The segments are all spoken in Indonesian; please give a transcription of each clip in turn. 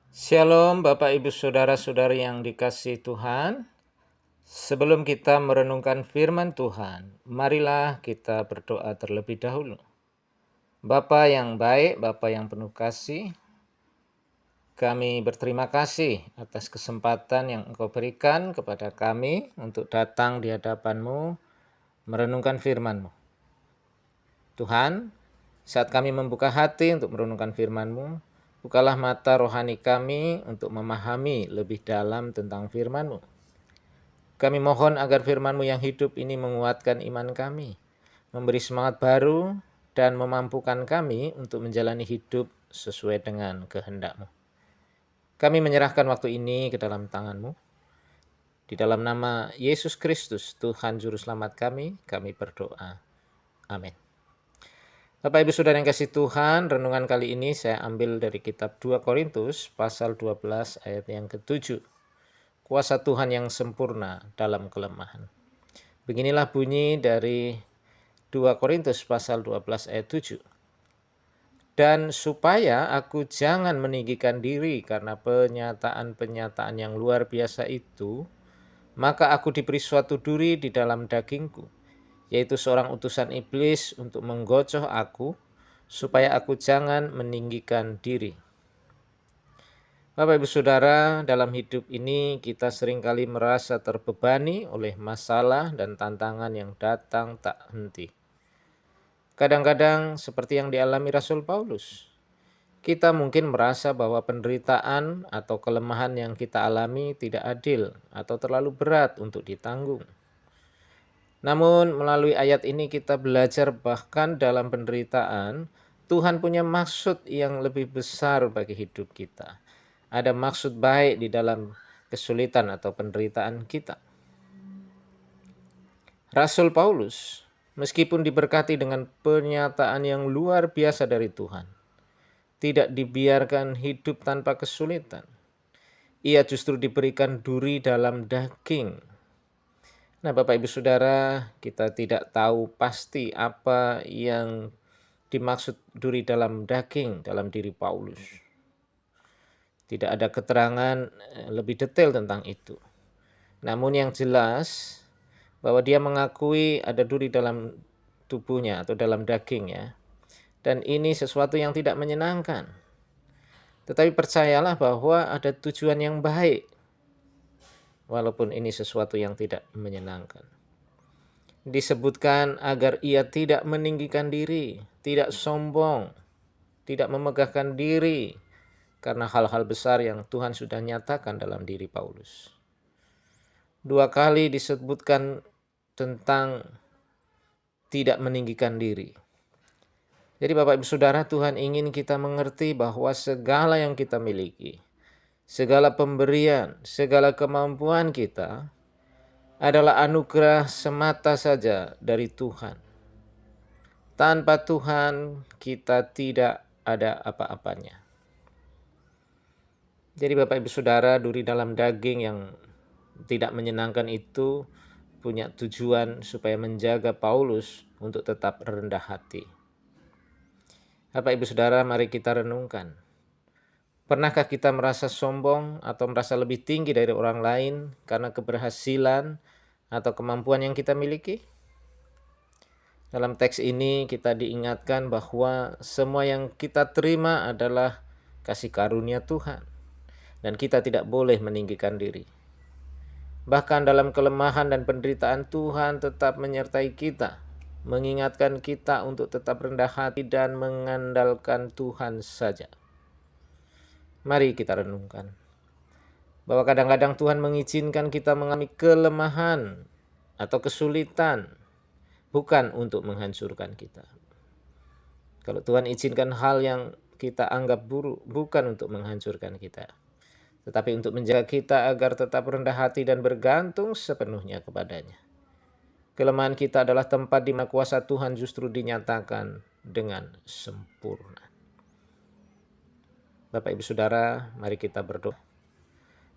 Shalom Bapak Ibu Saudara-saudari yang dikasihi Tuhan. Sebelum kita merenungkan firman Tuhan, marilah kita berdoa terlebih dahulu. Bapa yang baik, Bapa yang penuh kasih, kami berterima kasih atas kesempatan yang Engkau berikan kepada kami untuk datang di hadapan-Mu merenungkan firman-Mu. Tuhan, saat kami membuka hati untuk merenungkan firman-Mu, bukalah mata rohani kami untuk memahami lebih dalam tentang firman-Mu. Kami mohon agar firman-Mu yang hidup ini menguatkan iman kami, memberi semangat baru, dan memampukan kami untuk menjalani hidup sesuai dengan kehendak-Mu. Kami menyerahkan waktu ini ke dalam tangan-Mu. Di dalam nama Yesus Kristus, Tuhan Juru Selamat kami berdoa. Amin. Bapak Ibu Saudara yang kasih Tuhan, renungan kali ini saya ambil dari kitab 2 Korintus pasal 12 ayat yang ke-7. Kuasa Tuhan yang sempurna dalam kelemahan. Beginilah bunyi dari 2 Korintus pasal 12 ayat 7. Dan supaya aku jangan meninggikan diri karena penyataan-penyataan yang luar biasa itu, maka aku diberi suatu duri di dalam dagingku, yaitu seorang utusan iblis untuk menggocoh aku, supaya aku jangan meninggikan diri. Bapak Ibu Saudara, dalam hidup ini kita seringkali merasa terbebani oleh masalah dan tantangan yang datang tak henti. Kadang-kadang seperti yang dialami Rasul Paulus, kita mungkin merasa bahwa penderitaan atau kelemahan yang kita alami tidak adil atau terlalu berat untuk ditanggung. Namun melalui ayat ini kita belajar bahkan dalam penderitaan, Tuhan punya maksud yang lebih besar bagi hidup kita. Ada maksud baik di dalam kesulitan atau penderitaan kita. Rasul Paulus, meskipun diberkati dengan pernyataan yang luar biasa dari Tuhan, tidak dibiarkan hidup tanpa kesulitan. Ia justru diberikan duri dalam daging. Nah, Bapak Ibu Saudara, kita tidak tahu pasti apa yang dimaksud duri dalam daging dalam diri Paulus. Tidak ada keterangan lebih detail tentang itu. Namun yang jelas bahwa dia mengakui ada duri dalam tubuhnya atau dalam dagingnya. Dan ini sesuatu yang tidak menyenangkan. Tetapi percayalah bahwa ada tujuan yang baik. Walaupun ini sesuatu yang tidak menyenangkan. Disebutkan agar ia tidak meninggikan diri, tidak sombong, tidak memegahkan diri, karena hal-hal besar yang Tuhan sudah nyatakan dalam diri Paulus. 2 kali disebutkan tentang tidak meninggikan diri. Jadi Bapak Ibu Saudara, Tuhan ingin kita mengerti bahwa segala yang kita miliki, segala pemberian, segala kemampuan kita adalah anugerah semata saja dari Tuhan. Tanpa Tuhan kita tidak ada apa-apanya. Jadi Bapak Ibu Saudara, duri dalam daging yang tidak menyenangkan itu punya tujuan supaya menjaga Paulus untuk tetap rendah hati. Bapak Ibu Saudara, mari kita renungkan. Pernahkah kita merasa sombong atau merasa lebih tinggi dari orang lain karena keberhasilan atau kemampuan yang kita miliki? Dalam teks ini kita diingatkan bahwa semua yang kita terima adalah kasih karunia Tuhan. Dan kita tidak boleh meninggikan diri. Bahkan dalam kelemahan dan penderitaan Tuhan tetap menyertai kita, mengingatkan kita untuk tetap rendah hati dan mengandalkan Tuhan saja. Mari kita renungkan bahwa kadang-kadang Tuhan mengizinkan kita mengalami kelemahan atau kesulitan bukan untuk menghancurkan kita. Kalau Tuhan izinkan hal yang kita anggap buruk bukan untuk menghancurkan kita, tetapi untuk menjaga kita agar tetap rendah hati dan bergantung sepenuhnya kepadanya. Kelemahan kita adalah tempat di mana kuasa Tuhan justru dinyatakan dengan sempurna. Bapak Ibu Saudara, mari kita berdoa.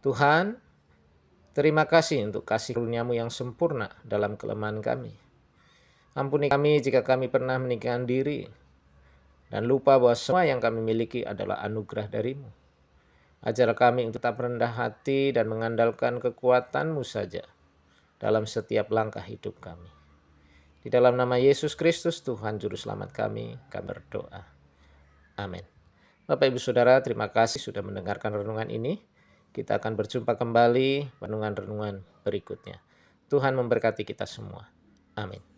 Tuhan, terima kasih untuk kasih karunia-Mu yang sempurna dalam kelemahan kami. Ampuni kami jika kami pernah meninggikan diri dan lupa bahwa semua yang kami miliki adalah anugerah dari-Mu. Ajar kami untuk tetap rendah hati dan mengandalkan kekuatan-Mu saja dalam setiap langkah hidup kami. Di dalam nama Yesus Kristus, Tuhan Juru Selamat kami berdoa. Amin. Bapak Ibu Saudara, terima kasih sudah mendengarkan renungan ini. Kita akan berjumpa kembali renungan-renungan berikutnya. Tuhan memberkati kita semua. Amin.